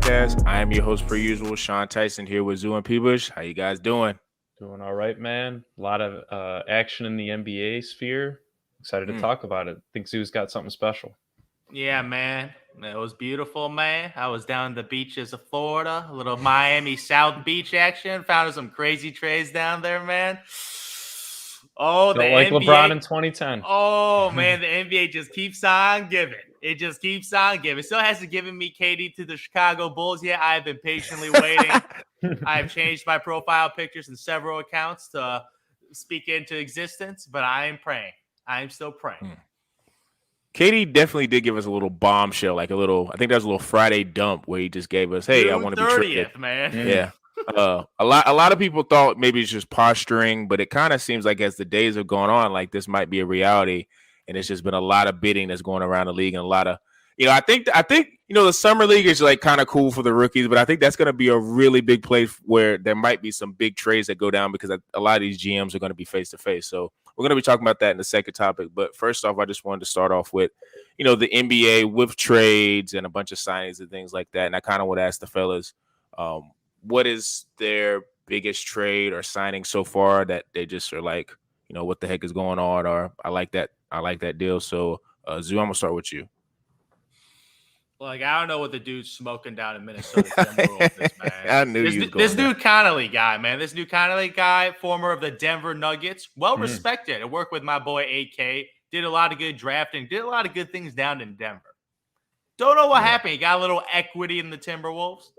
podcast. I am your host, per usual, Sean Tyson, here with Zoo and Peebush. How you guys doing? Doing all right, man. A lot of action in the NBA sphere. Excited to talk about it. Think Zoo's got something special. Yeah, man. It was beautiful, man. I was down the beaches of Florida, a little Miami South Beach action. Found some crazy trades down there, man. Oh, Don't like NBA. LeBron in 2010. Oh, man, the NBA just keeps on giving. It just keeps on giving. Still hasn't given me KD to the Chicago Bulls yet. I've been patiently waiting. I've changed my profile pictures in several accounts to speak into existence, but I am praying. I am still praying. KD definitely did give us a little bombshell, like a little, I think that was a little Friday dump where he just gave us, hey, I want to be traded. Man. Yeah. A lot of people thought maybe it's just posturing, but it kind of seems like as the days have gone on, like this might be a reality. And it's just been a lot of bidding that's going around the league, and a lot of, I think, the summer league is like kind of cool for the rookies, but I think that's going to be a really big place where there might be some big trades that go down because a lot of these GMs are going to be face to face. So we're going to be talking about that in the second topic. But first off, I just wanted to start off with, the NBA with trades and a bunch of signings and things like that. And I kind of would ask the fellas, what is their biggest trade or signing so far that they just are like, what the heck is going on? Or I like that deal. So, Zoo, I'm gonna start with you. Like, I don't know what the dude's smoking down in Minnesota Timberwolves is, man. I knew this new Connolly guy, man. This new Connolly guy, former of the Denver Nuggets, well respected. I worked with my boy AK. Did a lot of good drafting. Did a lot of good things down in Denver. Don't know what happened. He got a little equity in the Timberwolves.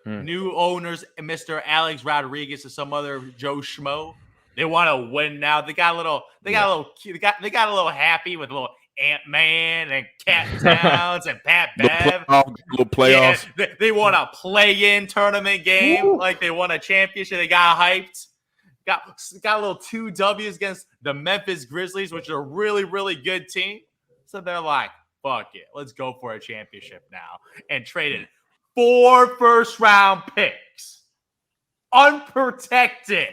New owners, Mr. Alex Rodriguez and some other Joe Schmo. They want to win now. They got a little happy with a little Ant-Man and Cat Towns and Pat Bev. Little playoffs. Yeah, they won a play-in tournament game. Woo. Like they won a championship. They got hyped. Got a little 2 W's against the Memphis Grizzlies, which are a really, really good team. So they're like, fuck it. Let's go for a championship now. And traded 4 first-round picks. Unprotected.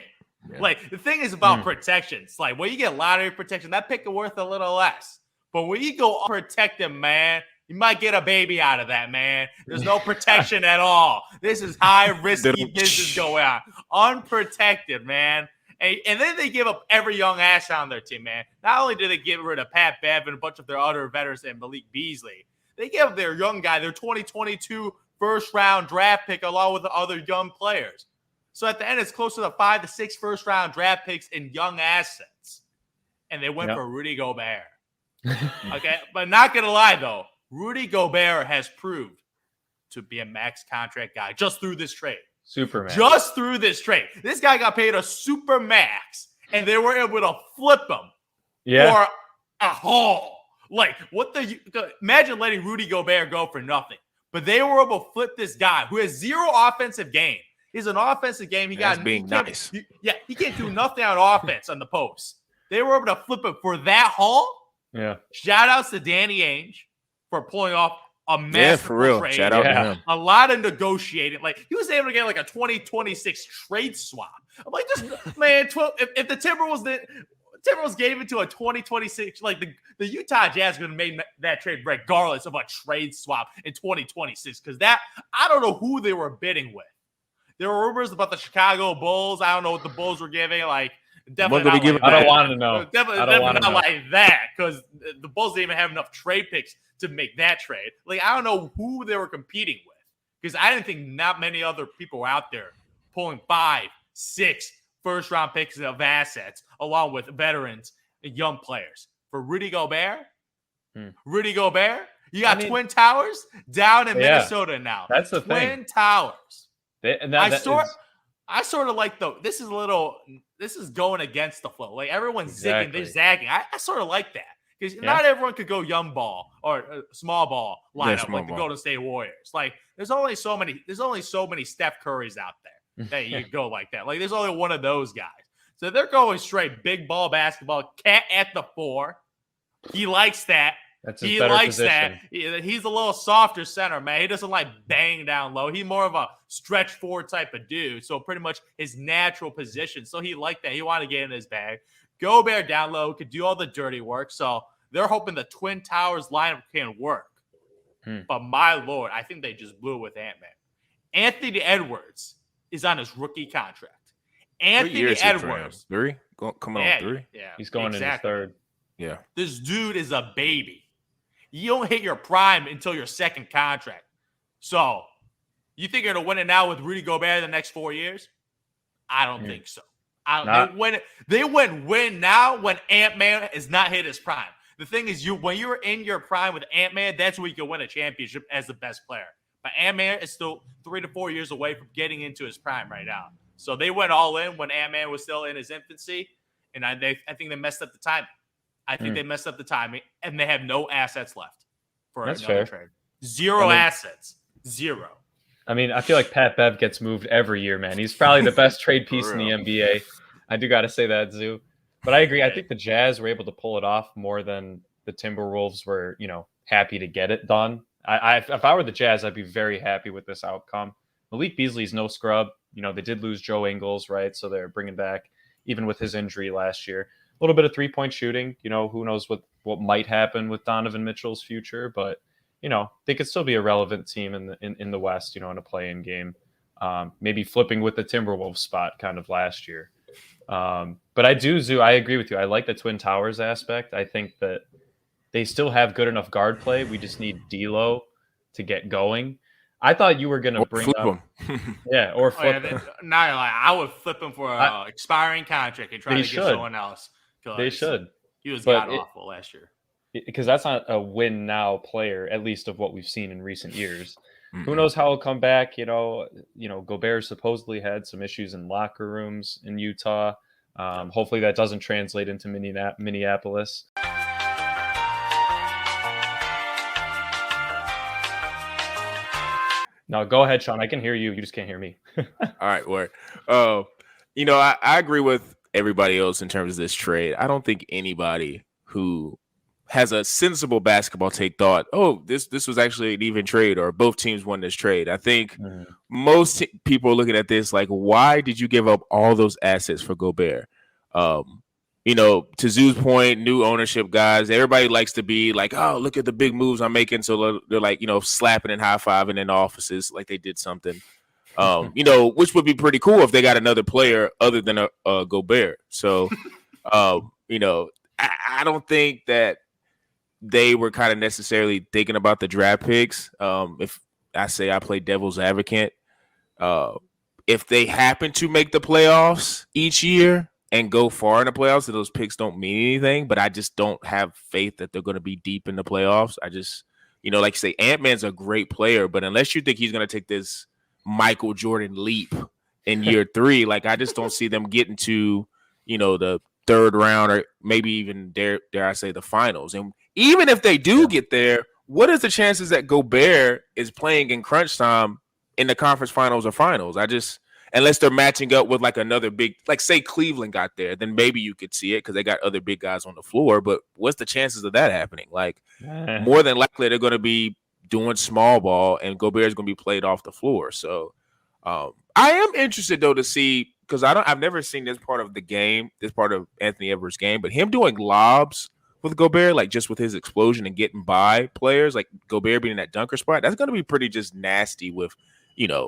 Yeah. Like, the thing is about protections. Like, when you get lottery protection, that pick is worth a little less. But when you go unprotected, man, you might get a baby out of that, man. There's no protection at all. This is high-risky business going on. Unprotected, man. And then they give up every young ass on their team, man. Not only do they get rid of Pat Bev and a bunch of their other veterans and Malik Beasley, they give up their young guy, their 2022 first-round draft pick, along with the other young players. So at the end, it's closer to 5 to 6 first-round draft picks in young assets. And they went for Rudy Gobert. Okay? But not going to lie, though. Rudy Gobert has proved to be a max contract guy just through this trade. Super max. Just through this trade. This guy got paid a super max, and they were able to flip him for a haul. Like, imagine letting Rudy Gobert go for nothing. But they were able to flip this guy who has 0 offensive game. He's an offensive game. He can't do nothing on offense on the post. They were able to flip it for that haul. Yeah. Shout outs to Danny Ainge for pulling off a masterful trade. Shout out to him. A lot of negotiating. Like, he was able to get like a 2026 trade swap. I'm like, just man, if the Timberwolves gave it to a 2026, like the Utah Jazz going to make that trade regardless of a trade swap in 2026. Because that, I don't know who they were bidding with. There were rumors about the Chicago Bulls. I don't know what the Bulls were giving. Like, definitely not like I don't want to know. Definitely not like that, because the Bulls didn't even have enough trade picks to make that trade. Like, I don't know who they were competing with, because I didn't think not many other people were out there pulling 5, 6 first-round picks of assets along with veterans and young players. For Rudy Gobert, you got Twin Towers down in Minnesota now. That's the thing. Twin Towers. I sort of like this is going against the flow. Like, everyone's zigging, they're zagging. I sort of like that, because not everyone could go young ball or small ball lineup like the Golden State Warriors. Like, there's only so many Steph Currys out there that you go like that. Like, there's only one of those guys. So they're going straight big ball basketball. Cat at the 4. He likes that. He likes position. That. He's a little softer center, man. He doesn't like bang down low. He's more of a stretch forward type of dude. So pretty much his natural position. So he liked that. He wanted to get in his bag. Gobert down low, could do all the dirty work. So they're hoping the Twin Towers lineup can work. But my Lord, I think they just blew with Ant-Man. Anthony Edwards is on his rookie contract. What Anthony year is it for him? Edwards. 3? Coming on 3? Yeah. He's going in his third. Yeah. This dude is a baby. You don't hit your prime until your second contract. So, you think you're going to win it now with Rudy Gobert the next 4 years? I don't think so. They win now when Ant-Man is not hit his prime. The thing is, when you're in your prime with Ant-Man, that's when you can win a championship as the best player. But Ant-Man is still 3 to 4 years away from getting into his prime right now. So they went all in when Ant-Man was still in his infancy, and I think they messed up the timing. I think they messed up the timing, and they have no assets left for another trade. Zero assets. Zero. I mean, I feel like Pat Bev gets moved every year, man. He's probably the best trade piece in the NBA. I do got to say that, Zoo. But I agree. I think the Jazz were able to pull it off more than the Timberwolves were, happy to get it done. If I were the Jazz, I'd be very happy with this outcome. Malik Beasley's no scrub. They did lose Joe Ingles, right? So they're bringing back, even with his injury last year, a little bit of three-point shooting. Who knows what might happen with Donovan Mitchell's future, but they could still be a relevant team in the West, in a play-in game. Maybe flipping with the Timberwolves spot kind of last year. But I do, Zoo, I agree with you. I like the Twin Towers aspect. I think that they still have good enough guard play. We just need D'Lo to get going. I thought you were going to bring up him. Yeah, or flip him. Now you're like, I would flip him for an expiring contract and try to get someone else. They should. He was god-awful last year. Because that's not a win now player, at least of what we've seen in recent years. Who knows how he'll come back? Gobert supposedly had some issues in locker rooms in Utah. Hopefully that doesn't translate into Minneapolis. No, go ahead, Sean. I can hear you. You just can't hear me. All right, word. I agree with everybody else in terms of this trade. I don't think anybody who has a sensible basketball take thought, this was actually an even trade, or both teams won this trade. I think most people are looking at this like, why did you give up all those assets for Gobert? To Zoo's point, new ownership guys, everybody likes to be like, oh, look at the big moves I'm making. So they're like, slapping and high-fiving in offices like they did something, which would be pretty cool if they got another player other than a Gobert. So, I don't think that they were kind of necessarily thinking about the draft picks. If I say I play devil's advocate, if they happen to make the playoffs each year and go far in the playoffs, those picks don't mean anything, but I just don't have faith that they're going to be deep in the playoffs. I just, like you say, Ant-Man's a great player, but unless you think he's going to take this Michael Jordan leap in year 3, like I just don't see them getting to, the third round or maybe even dare I say the finals. And even if they do get there, what is the chances that Gobert is playing in crunch time in the conference finals or finals? Unless they're matching up with like another big, like say Cleveland got there, then maybe you could see it because they got other big guys on the floor. But what's the chances of that happening? Like more than likely they're going to be doing small ball and Gobert is going to be played off the floor. So I am interested though to see, because I've never seen this part of the game, this part of Anthony Edwards' game, but him doing lobs with Gobert, like just with his explosion and getting by players, like Gobert being in that dunker spot, that's going to be pretty just nasty with,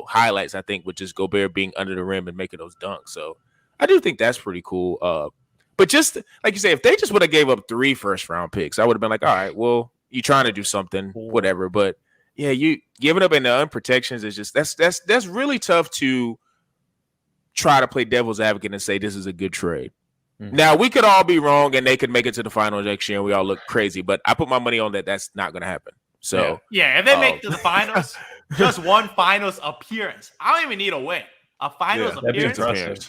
highlights, I think, with just Gobert being under the rim and making those dunks. So I do think that's pretty cool. But just like you say, if they just would have gave up 3 first-round picks, I would have been like, all right, well, you're trying to do something, whatever. But yeah, you giving up in the unprotections is just that's really tough to try to play devil's advocate and say this is a good trade. Now we could all be wrong and they could make it to the finals next year and we all look crazy, but I put my money on that. That's not going to happen. So if they make it to the finals, just one finals appearance. I don't even need a win. A finals appearance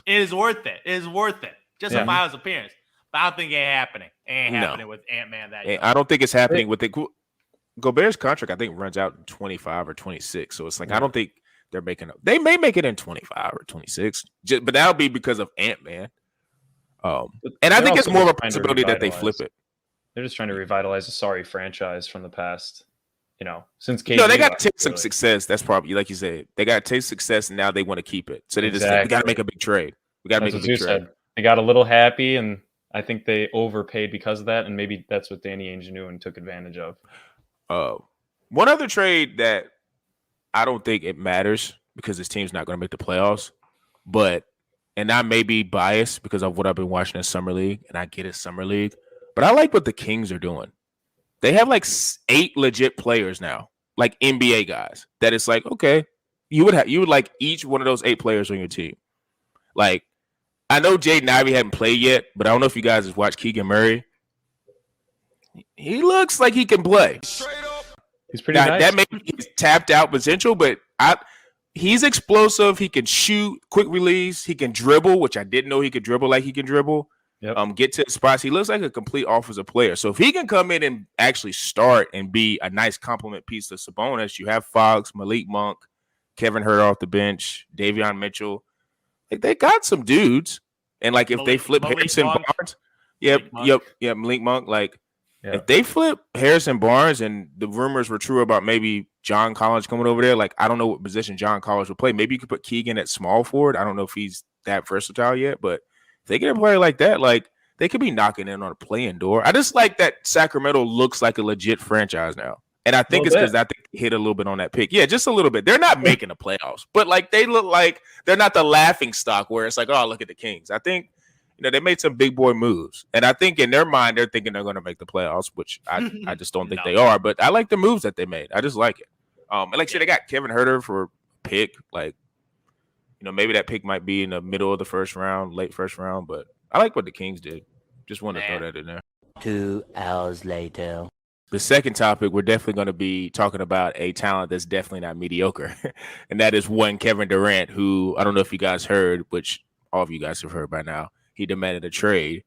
is worth it. It is worth it. Just a finals appearance. But I don't think it ain't happening. It ain't happening with Ant-Man that year. I don't think it's happening with it. Gobert's contract, I think, runs out in 25 or 26. So it's like I don't think they're making up. They may make it in 25 or 26, but that'll be because of Ant-Man. And I think it's more of a possibility that they flip it. They're just trying to revitalize a sorry franchise from the past. Since KD. No, they got to take some success. That's probably, like you said, they got to take success, and now they want to keep it. So they just we got to make a big trade. We got to make a big trade. They got a little happy, and I think they overpaid because of that, and maybe that's what Danny Ainge knew and took advantage of. One other trade that I don't think it matters because his team's not going to make the playoffs. And I may be biased because of what I've been watching in Summer League, and I get it, Summer League. But I like what the Kings are doing. They have like 8 legit players now, like NBA guys. That it's like, okay, you would like each one of those 8 players on your team. Like, I know Jaden Ivey hadn't played yet, but I don't know if you guys have watched Keegan Murray. He looks like he can play. He's pretty nice. That may be his tapped out potential, but he's explosive. He can shoot, quick release. He can dribble, which I didn't know he could dribble like he can dribble. Yep. Get to the spots. He looks like a complete offensive player. So if he can come in and actually start and be a nice complement piece to Sabonis, you have Fox, Malik Monk, Kevin Huerter off the bench, Davion Mitchell. Like, they got some dudes. And like if they flip Harrison Barnes, Malik Monk. Like if they flip Harrison Barnes, and the rumors were true about maybe John Collins coming over there, like I don't know what position John Collins would play. Maybe you could put Keegan at small forward. I don't know if he's that versatile yet, but if they get a player like that, like they could be knocking in on a play-in door. I just like that Sacramento looks like a legit franchise now. And I think it's because I think they hit a little bit on that pick. Yeah, just a little bit. They're not making the playoffs, but like they look like they're not the laughing stock where it's like, oh, look at the Kings. I think they made some big boy moves. And I think in their mind, they're thinking they're going to make the playoffs, which I just don't think they are. But I like the moves that they made. I just like it. And like I said, they got Kevin Huerter for a pick. Like, maybe that pick might be in the middle of the first round, late first round. But I like what the Kings did. Just wanted to throw that in there. 2 hours later. The second topic, we're definitely going to be talking about a talent that's definitely not mediocre. And that is one Kevin Durant, who I don't know if you guys heard, which all of you guys have heard by now. He demanded a trade.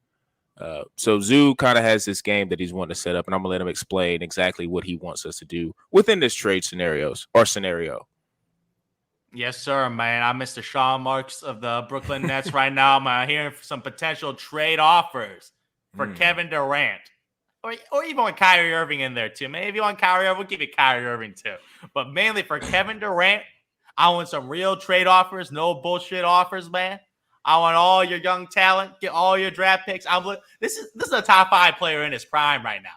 So Zoo kind of has this game that he's wanting to set up, and I'm going to let him explain exactly what he wants us to do within this trade scenario. Yes, sir, man. I'm Mr. Sean Marks of the Brooklyn Nets right now. I'm hearing some potential trade offers for Kevin Durant. Or even with Kyrie Irving in there, too. Maybe if you want Kyrie Irving, we'll give you Kyrie Irving, too. But mainly for Kevin Durant, I want some real trade offers, no bullshit offers, man. I want all your young talent, get all your draft picks. This is a top 5 player in his prime right now.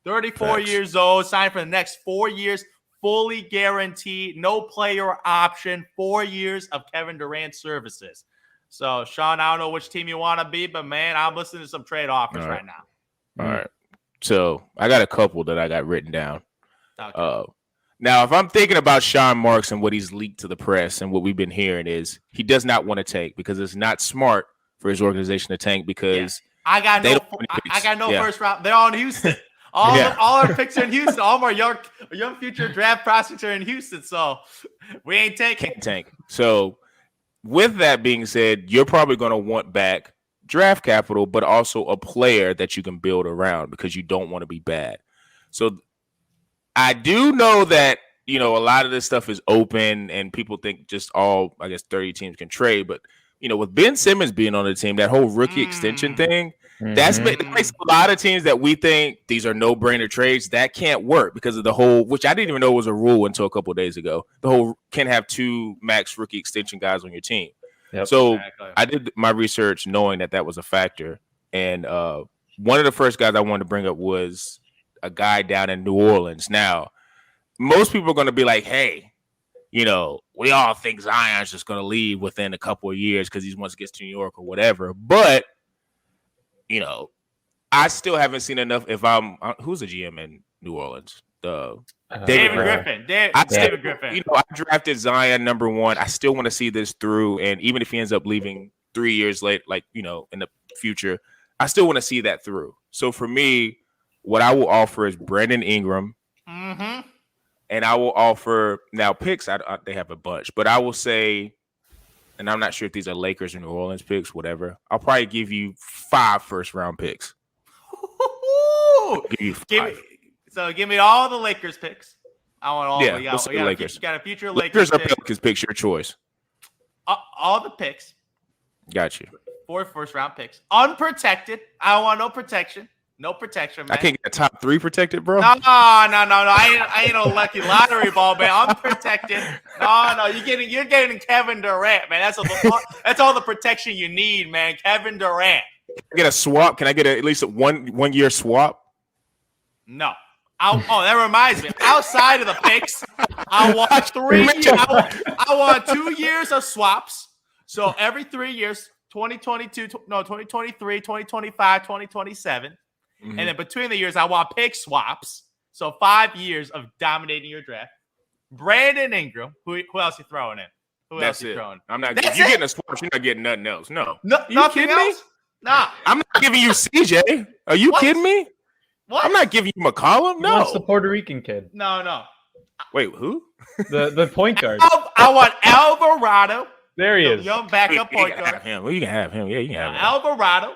34 years old, signed for the next 4 years, fully guaranteed, no player option, 4 years of Kevin Durant services. So, Sean, I don't know which team you want to be, but, man, I'm listening to some trade offers right now. All right. So, I got a couple that I got written down. Okay. Now, if I'm thinking about Sean Marks and what he's leaked to the press and what we've been hearing is he does not want to tank because it's not smart for his organization to tank because I got no first round. They're all in Houston. All our picks are in Houston. All my young future draft prospects are in Houston. So we ain't taking. Can't tank. So with that being said, you're probably going to want back draft capital, but also a player that you can build around because you don't want to be bad. So I do know that, a lot of this stuff is open and people think just all, 30 teams can trade. But, with Ben Simmons being on the team, that whole rookie extension thing, that makes a lot of teams that we think these are no-brainer trades. That can't work because of the whole, which I didn't even know was a rule until a couple of days ago. The whole can't have 2 max rookie extension guys on your team. Yep. So I did my research knowing that was a factor. And one of the first guys I wanted to bring up was a guy down in New Orleans. Now, most people are going to be like, hey, we all think Zion's just going to leave within a couple of years because he once gets to New York or whatever. But, I still haven't seen enough. Who's the GM in New Orleans? David Griffin. David Griffin. I drafted Zion number 1. I still want to see this through. And even if he ends up leaving 3 years late, in the future, I still want to see that through. So for me, what I will offer is Brandon Ingram. Mm-hmm. And I will offer now picks. They have a bunch, but I will say, and I'm not sure if these are Lakers or New Orleans picks, whatever. I'll probably give you 5 first-round picks. Give me all the Lakers picks. I want all. Yeah, let's say Lakers. You got a future Lakers Lakers or Pelicans picks, your choice. All the picks. Got you. 4 first-round picks, unprotected. I don't want no protection. No protection, man. I can't get a top 3 protected, bro. No. I ain't no lucky lottery ball, man. I'm protected. No. You're getting Kevin Durant, man. That's all the protection you need, man. Kevin Durant. Can I get a swap? Can I get at least a one year swap? No. That reminds me. Outside of the picks, I want 3 years. I want 2 years of swaps. So every 3 years, 2023, 2025, 2027. And then between the years, I want pick swaps. So 5 years of dominating your draft. Brandon Ingram. Who else you throwing in? Who else you throwing? I'm not. That's If you're it? getting a swap, you're not getting nothing else. No. Nothing kidding me? else? Nah. I'm not giving you CJ. Are you What? kidding me? What? I'm not giving you McCollum. He wants the No. Puerto Rican kid, No. Wait, who? the point guard. I want Alvarado. There he the is. Young backup You point can have guard. him. Well, you can have him. Yeah, you can have him. Alvarado.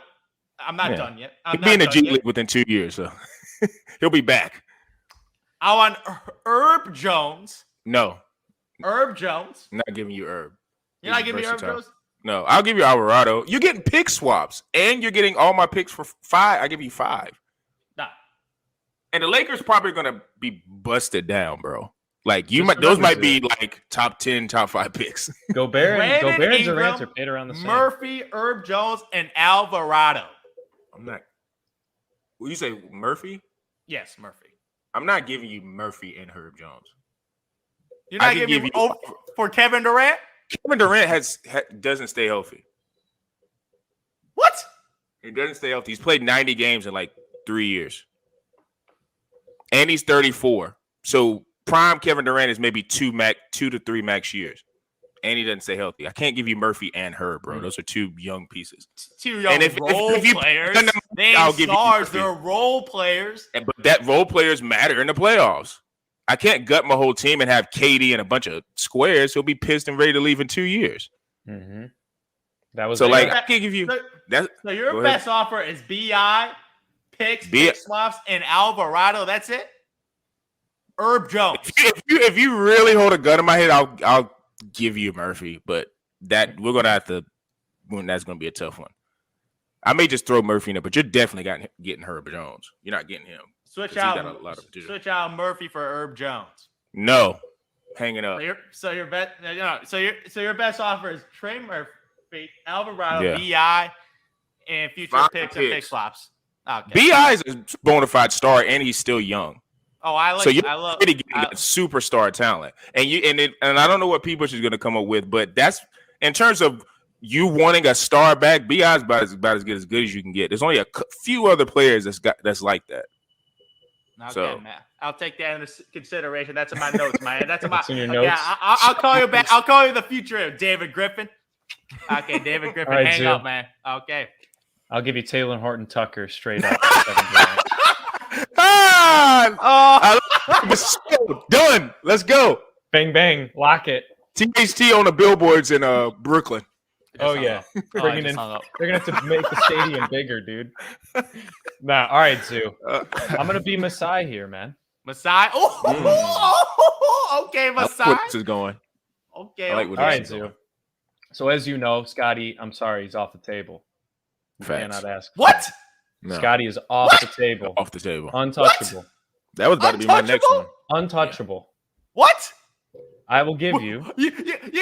I'm not Yeah. done yet. He'll be in the G League within 2 years, so he'll be back. I want Herb Jones. No, Herb Jones. I'm not giving you Herb. You're not He's giving me Herb versatile. Jones? No, I'll give you Alvarado. You're getting pick swaps, and you're getting all my picks for 5. I give you 5. Nah. And the Lakers probably gonna be busted down, bro. Like Just those remember, might be like top 10, top 5 picks. Gobert and Brandon Durant Ingram, are paid around the same. Murphy, Herb Jones, and Alvarado. I'm not. Will you say Murphy? Yes, Murphy. I'm not giving you Murphy and Herb Jones. You're I not can giving give me you- for Kevin Durant? Kevin Durant doesn't stay healthy. What? He doesn't stay healthy. He's played 90 games in like 3 years. And he's 34. So prime Kevin Durant is maybe 2 to 3 max years. And he doesn't stay healthy. I can't give you Murphy and Herb, bro. Those are 2 young pieces. 2 young And if role you players. put them- They I'll ain't give you stars. Murphy. They're role players. But that role players matter in the playoffs. I can't gut my whole team and have KD and a bunch of squares. He'll be pissed and ready to leave in 2 years. Mm-hmm. That was So, like, that- I can't give you So, that. so your Go ahead. best offer is BI, picks, B- pick swaps, and Alvarado. That's it? Herb Jones. If you really hold a gun in my head, I'll give you Murphy. But that we're gonna have to. That's gonna be a tough one. I may just throw Murphy in there, but you're definitely getting Herb Jones. You're not getting him. Switch 'Cause he got a out, lot of potential. switch out Murphy for Herb Jones. No, hanging up. So your best offer is Trey Murphy, Alvarado, Yeah. BI, and future 5 picks and pick picks. swaps. Okay. Bi is a bona fide star, and he's still young. Oh, I like. So you're I love. already getting I- that superstar talent, and I don't know what P. Bush is going to come up with, but that's in terms of you wanting a star back. Bi is about as good as you can get. There's only a few other players that's like that. Okay, So- man. I'll take that into consideration. That's in my notes, man. That's in my. It's in your Okay, notes. I'll call you back. I'll call you the future David Griffin. Okay, David Griffin, All right, hang Zoo. up, man. Okay. I'll give you Taylor Horton Tucker straight up. Kevin Durant. Ah, done. Let's go. Bang bang, lock it. THT on the billboards in Brooklyn. Oh yeah, I bringing just in. hung up. They're gonna have to make the stadium bigger, dude. Nah, all right, Zoo. I'm gonna be Masai here, man. Masai. Oh, okay, I like Masai. where this is going. Okay. I like what All this right, is Zoo. going. So as you know, Scotty, I'm sorry, he's off the table. You Facts. cannot ask. What? No, Scotty is off What? the table. off the table. Untouchable. That was about to be my next Untouchable? one. Untouchable. What? I will give you. You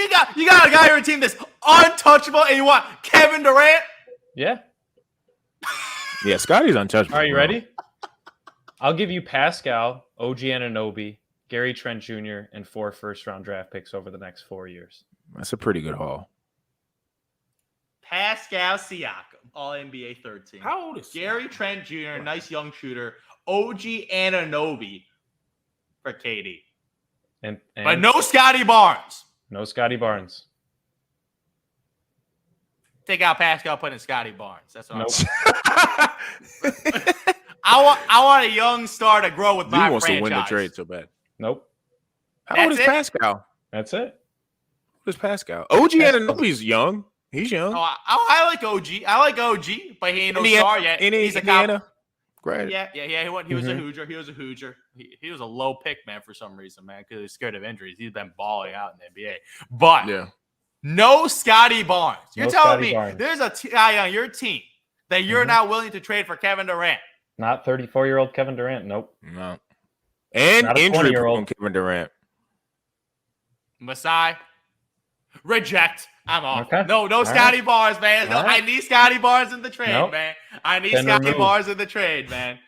got a guy on your team that's untouchable, and you want Kevin Durant? Yeah. Yeah, Scotty's untouchable. Are you bro. ready? I'll give you Pascal, OG Anunoby, Gary Trent Jr., and 4 first-round draft picks over the next 4 years. That's a pretty good haul. Pascal Siakam, All NBA 13. How old is Gary Trent Jr., nice young shooter. OG Anunoby for KD. And But no Scotty Barnes. no Scotty Barnes. Take out Pascal, put in Scotty Barnes. That's what Nope. I want a young star to grow with my He wants to franchise. win the trade so bad. Nope. How That's old is it? Pascal? That's it. What is Pascal? OG Anunoby's young. He's young. Oh, I like OG. I like OG, but he ain't no star yet. He's a Indiana. Great. Yeah. He was a Mhm. Hoosier. He was a Hoosier. He was a low pick, man, for some reason, man, because he's scared of injuries. He's been balling out in the NBA. But Yeah. no Scotty Barnes. You're No telling Scotty me Barnes. there's a guy on your team that you're Mhm. not willing to trade for Kevin Durant. Not 34-year-old Kevin Durant. Nope. No. And Not a injury 20-year-old. prone Kevin Durant. Masai, reject. I'm off. Okay. No All Scotty Barnes, man. No, All right. I need Scotty Barnes in the trade, Nope. man. I need Then Scotty remove. Barnes in the trade, man.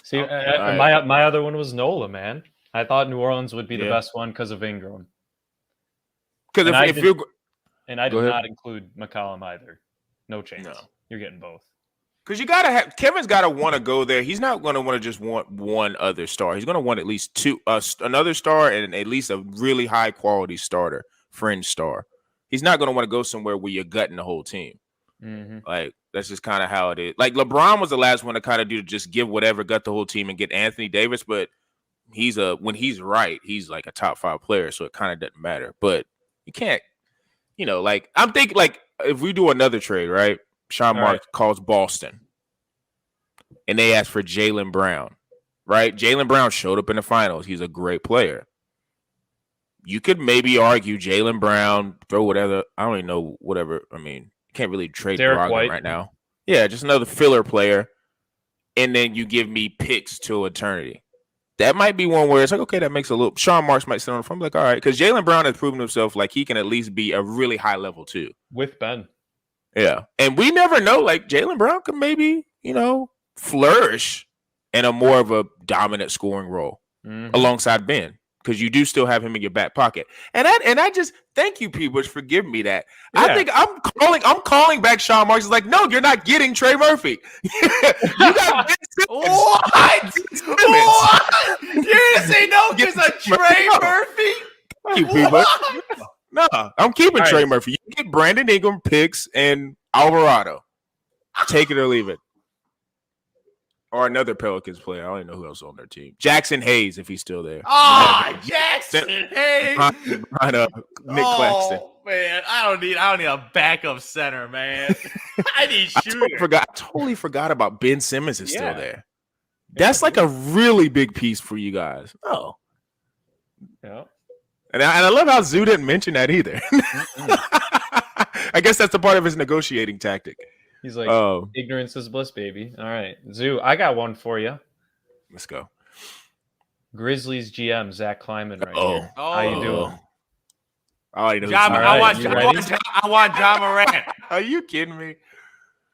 See, right. my other one was Nola, man. I thought New Orleans would be the Yeah. best one because of Ingram. Because And I if did- you're And I Go did ahead. not include McCollum either. No chance. No. You're getting both. because you gotta have Kevin's gotta want to go there. He's not gonna want to just want one other star. He's gonna want at least two, another star and at least a really high quality starter, fringe star. He's not gonna want to go somewhere where you're gutting the whole team. Mm-hmm. Like that's just kind of how it is. Like LeBron was the last one to kind of do just give whatever, gut the whole team and get Anthony Davis, but when he's right, he's like a top 5 player, so it kind of doesn't matter. But you can't, like I'm thinking like if we do another trade, right? Sean All Marks calls Boston and they ask for Jaylen Brown, right? Jaylen Brown showed up in the finals. He's a great player. You could maybe argue Jaylen Brown, throw whatever. I don't even know whatever. I mean, you can't really trade Derek Brogdon White. right now. Yeah, just another filler player. And then you give me picks to eternity. That might be one where it's like, okay, that makes a little. Sean Marks might sit on the phone, like, all right, because Jaylen Brown has proven himself like he can at least be a really high level too. With Ben. Yeah, and we never know. Like Jaylen Brown could maybe, flourish in a more of a dominant scoring role Mhm. alongside Ben, because you do still have him in your back pocket. And I just thank you, people, for giving me that. I Yeah. think I'm calling back Sean Marks. It's like, no, you're not getting Trey Murphy. You got Ben Simmons. What? Ben Simmons. What? You're gonna say no because of Trey No. Murphy? Thank you, people. What? No, I'm keeping All Trey right. Murphy. You get Brandon Ingram picks and Alvarado. Take it or leave it. Or another Pelicans player. I don't even know who else is on their team. Jackson Hayes, if he's still there. Ah, Jackson. Hey. Nick Claxton. Oh man, I don't need a backup center, man. I need I shooter. totally forgot about Ben Simmons is Yeah. still there. That's like a really big piece for you guys. Oh. Yeah. And I love how Zoo didn't mention that either. I guess that's a part of his negotiating tactic. He's like, Oh, ignorance is bliss, baby. All right. Zoo, I got one for you. let's go. Grizzlies GM, Zach Kleiman right Oh. here. Oh, How you doing? I already know. John, All who's- right, I want you John, ready? I want John Morant. Are you kidding me?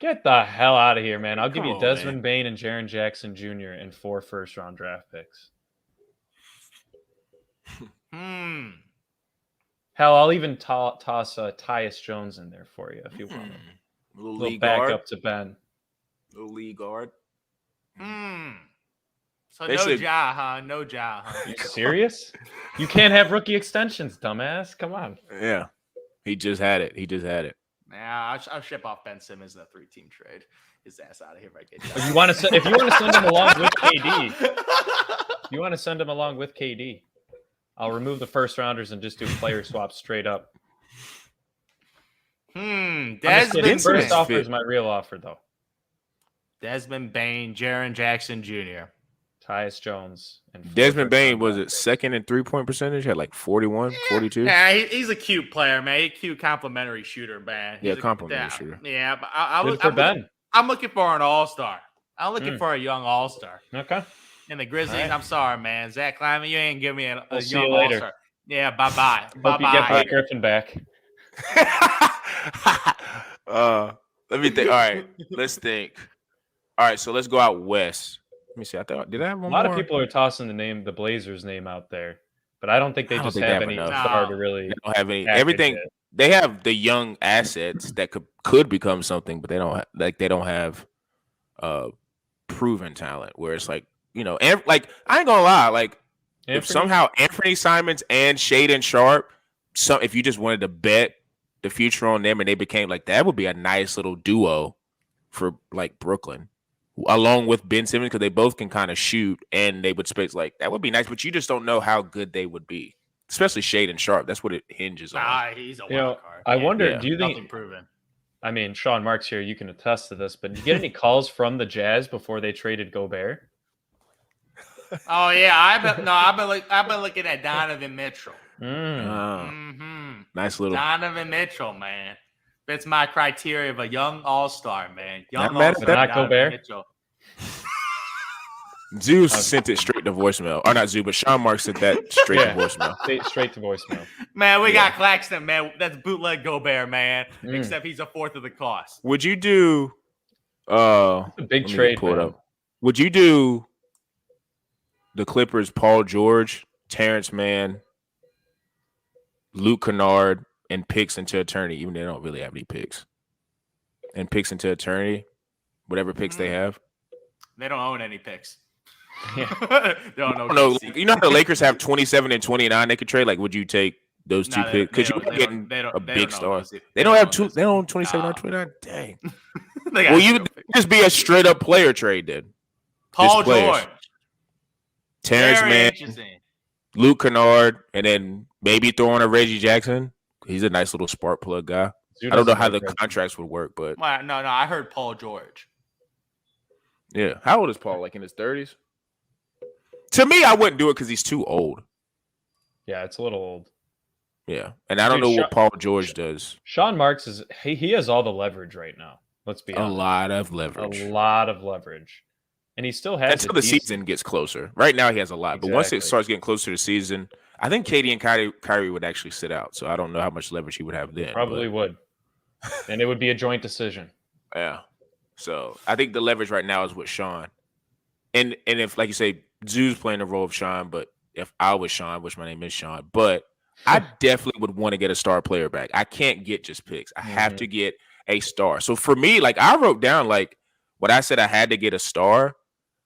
Get the hell out of here, man. I'll give Come you on, Desmond man. Bain and Jaren Jackson Jr. and 4 first-round draft picks. Hell, I'll even toss Tyus Jones in there for you if you want. Little Little league back guard. up to Ben. Little league guard. So They no should- Ja, huh? No Ja, huh? You serious? You can't have rookie extensions, dumbass. Come on. Yeah. He just had it. Nah, I'll ship off Ben Simmons in a 3-team trade. His ass out of here right If now. you want to send him along with KD, I'll remove the first rounders and just do player swaps straight up. Desmond kidding. First Simmons offer fit. is my real offer, though. Desmond Bain, Jaren Jackson Jr. Tyus Jones and 4 Desmond Bain first-round was draft it picks. second in 3-point percentage? Had like 41, 42. Yeah, he's a cute player, man. He's a cute complimentary shooter, man. Yeah, He's complimentary shooter. Yeah, but Good for Ben. I'm looking for an all-star. I'm looking Mm. for a young all-star. Okay. And the Grizzlies, All right. I'm sorry, man. Zach Kleiman, you ain't give me a We'll see young you later. all-star. Yeah, bye-bye. Hope you get Bye-bye. Blake Griffin back. Let me think. All right, let's think. All right, so let's go out west. Let me see. Did I have A one lot more? of people are tossing the Blazers name out there, but I don't think they I don't just think they have have any enough. star No. to really. They don't have any. package Everything it. they have the young assets that could become something, but they don't have proven talent. Where it's like and like I ain't gonna lie, like if Anthony? somehow Anthony Simons and Shaden Sharp, if you just wanted to bet the future on them and they became like that, would be a nice little duo for like Brooklyn, along with Ben Simmons, because they both can kind of shoot and they would space like that would be nice, but you just don't know how good they would be, especially Shaden Sharp. That's what it hinges on. Nah, he's a You know, wild card. I wonder. Yeah. Do you Nothing think? proven. I mean, Sean Marks here. You can attest to this, but did you get any calls from the Jazz before they traded Gobert? Oh yeah, I've been looking at Donovan Mitchell. Mm. Mm-hmm. Nice little. Donovan Mitchell, man. Fits my criteria of a young all-star, man. Young Not mad at all-star that. Not Donovan Gobert? Mitchell. Zeus sent it straight to voicemail, or not Zeus, but Sean Marks sent that straight Yeah. to voicemail. Straight to voicemail. Man, we got Claxton, man. That's bootleg Gobert, man. Mm. Except he's a fourth of the cost. Would you do? A big let me trade. pull it man. up. Would you do the Clippers, Paul George, Terrence Mann, Luke Kennard, and picks into eternity, even though they don't really have any picks. And picks into eternity, whatever picks they have. They don't own any picks. Yeah. They don't know. No, KC. you know how the Lakers have 27 and 29 they could trade? Like, would you take those two Nah, picks? Because they you're don't- getting they don't- a they big don't own star. those. They don't have own two. those. They don't own 27 or Nah. 29. Dang. They got Well, zero you picks. just be a straight up player trade then. Paul players. George. Terrence Very Mann, interesting. Luke Kennard, and then maybe throw in a Reggie Jackson. He's a nice little spark plug guy. Dude I don't know doesn't how like the Reggie. contracts would work, but Well, no, I heard Paul George. yeah. How old is Paul? Like in his 30s? To me, I wouldn't do it because he's too old. Yeah, it's a little old. Yeah. And I don't Dude, know what Paul George does. Sean Marks he has all the leverage right now. Let's be A honest. lot of leverage. A lot of leverage. And he still has Until a the decent- season gets closer. Right now, he has a lot. But once it Exactly. starts getting closer to the season, I think Katie and Kyrie would actually sit out. So I don't know how much leverage he would have then. Probably but, would. And it would be a joint decision. yeah. So I think the leverage right now is with Sean. And if, like you say, Zoo's playing the role of Sean, but if I was Sean, which my name is Sean, but I definitely would want to get a star player back. I can't get just picks. I have to get a star. So for me, like I wrote down like what I said I had to get a star.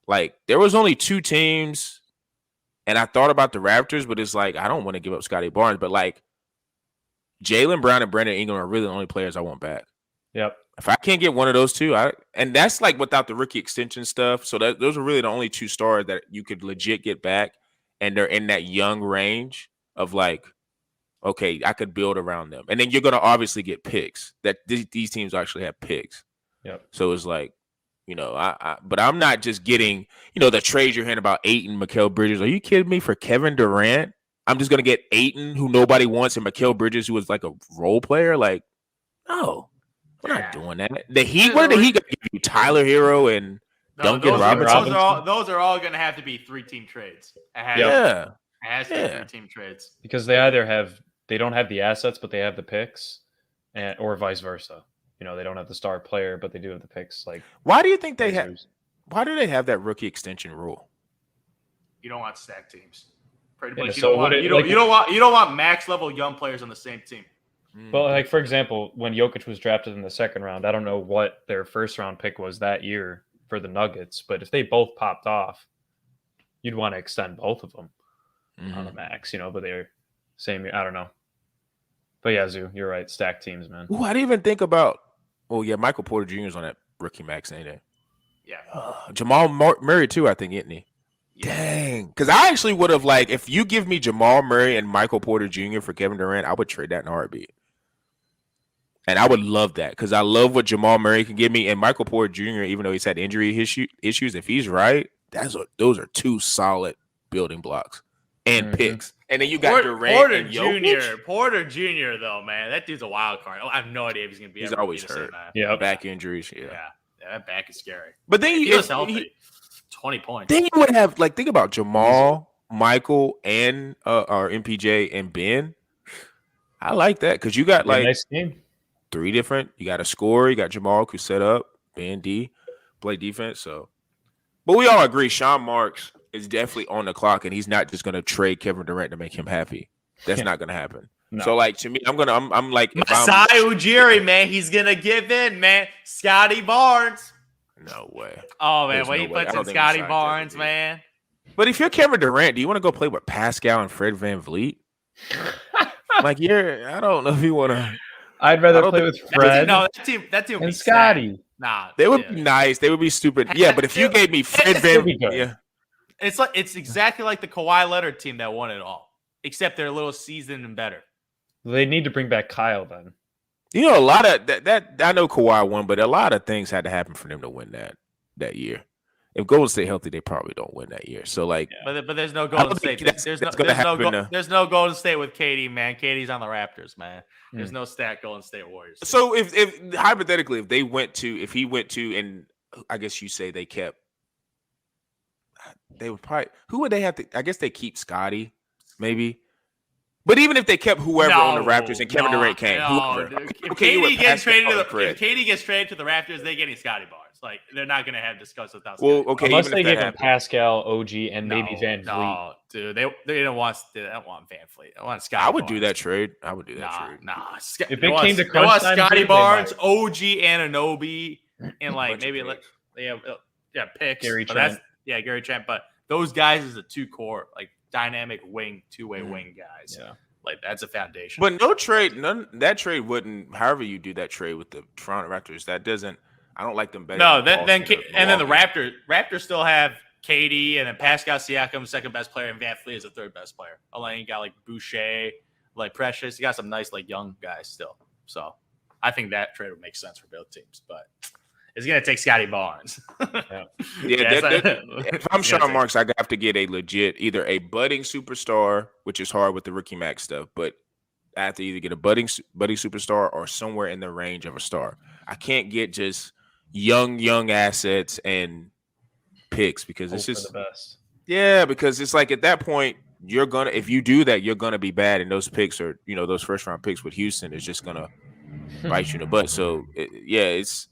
Like there was only two teams, and I thought about the Raptors, but it's like I don't want to give up Scotty Barnes, but like Jaylen Brown and Brandon Ingram are really the only players I want back. Yep. If I can't get one of those two, and that's like without the rookie extension stuff. So those are really the only two stars that you could legit get back, and they're in that young range of like, okay, I could build around them, and then you're gonna obviously get picks. That these teams actually have picks. Yep. So it's like, but I'm not just getting, the trades you're hearing about Ayton, Mikal Bridges. Are you kidding me? For Kevin Durant, I'm just gonna get Ayton, who nobody wants, and Mikal Bridges, who was like a role player. Like, no. We're not doing that. The Heat, what did the Heat give you? Tyler Hero and Duncan Robinson? Those are all going to have to be 3-team trades. It Yeah. has to be 3-team trades. Because they don't have the assets, but they have the picks, or vice versa. They don't have the star player, but they do have the picks. Like, why do you think they have? Why do they have that rookie extension rule? You don't want stacked teams. Pretty Yeah, much. so You don't want max level young players on the same team. But like for example, when Jokic was drafted in the second round, I don't know what their first round pick was that year for the Nuggets, but if they both popped off, you'd want to extend both of them on the max, but they're same year. I don't know. But yeah, Zoo, you're right. Stacked teams, man. Ooh, I didn't even think about. Oh yeah, Michael Porter Jr. is on that rookie max, ain't it? Yeah. Jamal Murray too, I think, isn't he? Yeah. Dang, because I actually would have if you give me Jamal Murray and Michael Porter Jr. for Kevin Durant, I would trade that in a heartbeat. And I would love that because I love what Jamal Murray can give me. And Michael Porter Jr., even though he's had injury issues, if he's right, those are two solid building blocks and picks. And then you got Durant Porter and Jokic. Jr. Porter Jr. though, man, that dude's a wild card. I have no idea if he's going to be. He's ever always be the same, hurt. man. Yeah. Back injuries. Yeah, that back is scary. But then He was healthy. 20 points. Then you would have think about Jamal, Michael, and or MPJ and Ben. I like that because you got Nice team. three different. You got a scorer. You got Jamal who set up, Ben D, play defense. So, but we all agree Sean Marks is definitely on the clock, and he's not just going to trade Kevin Durant to make him happy. That's not going to happen. No. So, to me, I'm like, if Masai Ujiri, man, he's going to give in, man. Scotty Barnes. no way. Oh, man, There's when no he way. I puts don't in think Scotty Masai's Barnes, ever did. man. But if you're Kevin Durant, do you want to go play with Pascal and Fred VanVleet? I don't know if you want to. I'd rather play with Fred That team would and be Scotty. sad. Nah, They would be nice. They would be stupid. Yeah, but if you gave me Fred It'd be good. VanVleet, yeah. It's exactly like the Kawhi Leonard team that won it all, except they're a little seasoned and better. They need to bring back Kyle then. A lot of that I know Kawhi won, but a lot of things had to happen for them to win that year. If Golden State healthy, they probably don't win that year. So But there's no I Golden don't State. think that's gonna happen, There's no Golden State with KD, man. KD's on the Raptors, man. Hmm. There's no stacked Golden State Warriors. So if hypothetically, if he went to, and I guess you say they kept, they would probably, who would they have to? I guess they keep Scotty, maybe, But even if they kept whoever on the Raptors and Kevin Durant came, whoever. If Okay, you KD were gets passing traded all the credit. if KD gets traded to the Raptors, they're getting Scotty Barnes. Like they're not going to have discussions without. Well, Scotty okay, Unless even they if that give him happened. Pascal, OG, and maybe Van Vliet. No, dude, they don't want Van Vliet. They want Scotty. I would do Barnes. that trade. I would do that trade. If If it came to crunch want time, Scotty they Barnes, might. OG Anunoby, and like Bunch of maybe picks. picks. Gary But Trent. Gary Trent. But those guys is the two core, like dynamic wing, two-way wing guys. Yeah. Like that's a foundation. But that trade wouldn't. However, you do that trade with the Toronto Raptors, that doesn't. I don't like them better. no, than then Boston or and then the Milwaukee. Raptors still have KD and then Pascal Siakam, second best player, and Van Fleet is the third best player. Elaine got like Boucher, like Precious. You got some nice like young guys still. So I think that trade would make sense for both teams. But it's gonna take Scotty Barnes. If I'm Sean Marks, I have to get a legit either a budding superstar, which is hard with the rookie max stuff, but I have to either get a budding superstar or somewhere in the range of a star. I can't get just young assets and picks because it's Hope for just the best. because it's like at that point if you do that, you're gonna be bad, and those picks are those first round picks with Houston is just gonna bite you in the butt. So it's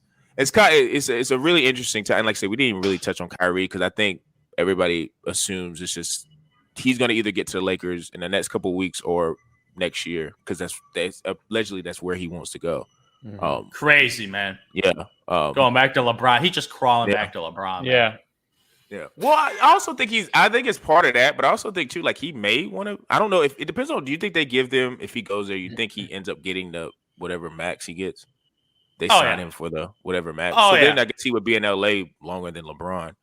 a really interesting time. And like I said, we didn't even really touch on Kyrie because I think everybody assumes it's just he's gonna either get to the Lakers in the next couple of weeks or next year because that's allegedly that's where he wants to go. Crazy, man. Going back to LeBron. He's just crawling back to LeBron. Man. Yeah. Yeah. Well, I also think I think it's part of that, but I also think too, like he may want to. I don't know if it depends on. Do you think they give them if he goes there? You think he ends up getting the whatever max he gets? They sign him for the whatever max. Then I guess he would be in LA longer than LeBron.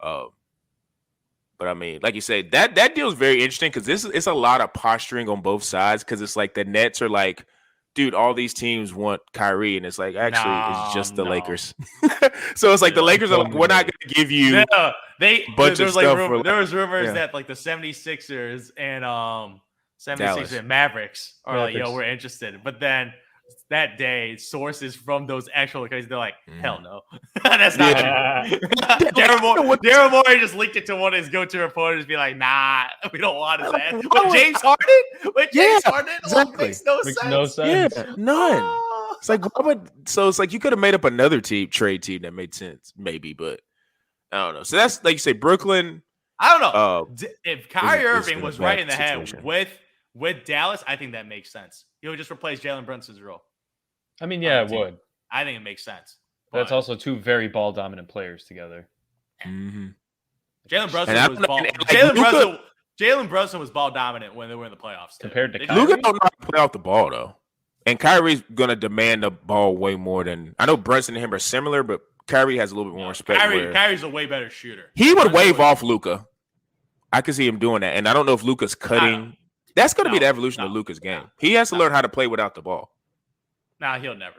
But I mean, like you said, that deal is very interesting because it's a lot of posturing on both sides because it's like the Nets are like, dude, all these teams want Kyrie, and it's like actually it's just the Lakers. So it's like the Lakers are like, we're not going to give you bunch of stuff. There was rumors that like the 76ers and 76ers and Mavericks are like, yo, we're interested. But then that day, sources from those actual locations, they're like, hell no. That's not true. Daryl Morey just linked it to one of his go-to reporters, be like, nah, we don't want his ass. But James Harden? Exactly. Makes no sense. Yeah, none. It's like it's like you could have made up another trade team that made sense, maybe, but I don't know. So that's like you say, Brooklyn. I don't know. If Kyrie Irving was right in the situation. head with Dallas, I think that makes sense. He would just replace Jalen Brunson's role. I mean, yeah, it would. I think it makes sense. But it's also two very ball dominant players together. Mm-hmm. Jalen Brunson was ball. Jalen Brunson was ball dominant when they were in the playoffs. Compared to Kyrie? Luka don't know how to play off the ball though, and Kyrie's gonna demand the ball way more than I know. Brunson and him are similar, but Kyrie has a little bit more respect. Kyrie's a way better shooter. He would wave off Luka. I could see him doing that, and I don't know if Luka's cutting. That's going to be the evolution of Luka's game. He has to learn how to play without the ball. Nah, he'll never.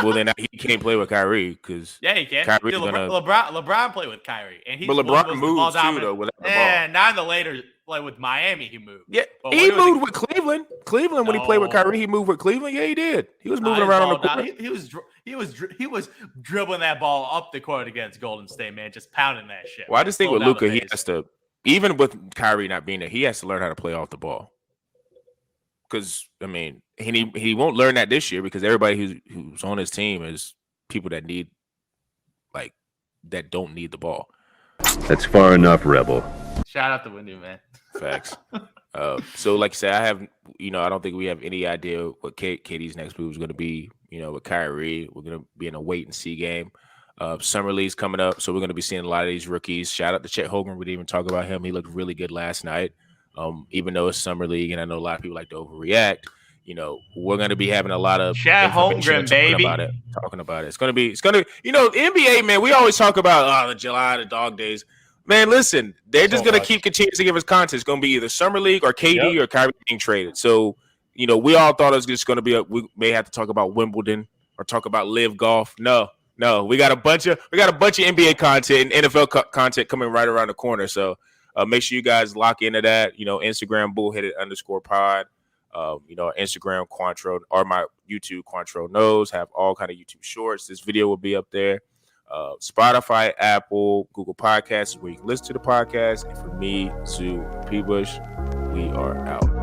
Well, then he can't play with Kyrie because he can. Kyrie's LeBron played with Kyrie, and but LeBron moves too though without the ball. And not in the later, like with Miami, he moved. Yeah, he moved with Cleveland. Cleveland when he played with Kyrie, he moved with Cleveland. Yeah, he did. He was moving around on the court. He was dribbling that ball up the court against Golden State, man, just pounding that shit. Well, I just think with Luka, he has to. Even with Kyrie not being there, he has to learn how to play off the ball. Because I mean, he won't learn that this year because everybody who's on his team is people that that don't need the ball. That's far enough, Rebel. Shout out to Windy, man. Facts. So like I said, I don't think we have any idea what KD's next move is going to be. With Kyrie, we're going to be in a wait and see game. Summer League's coming up, so we're going to be seeing a lot of these rookies. Shout out to Chet Holmgren. We didn't even talk about him. He looked really good last night. Even though it's Summer League, and I know a lot of people like to overreact, we're going to be having a lot of Chet Holmgren, baby, talking about it. It's going to be, the NBA, man. We always talk about the July, the dog days. Man, listen, they're just going to keep continuing to give us content. It's going to be either Summer League or KD or Kyrie being traded. So, we all thought it was just going to be we may have to talk about Wimbledon or talk about Live Golf. No, we got a bunch of NBA content and NFL content coming right around the corner. So make sure you guys lock into that. Instagram bullheaded_pod. Our Instagram Quantro or my YouTube Quantro Knows have all kind of YouTube shorts. This video will be up there. Spotify, Apple, Google Podcasts is where you can listen to the podcast. And for me, Zoo P. Bush, we are out.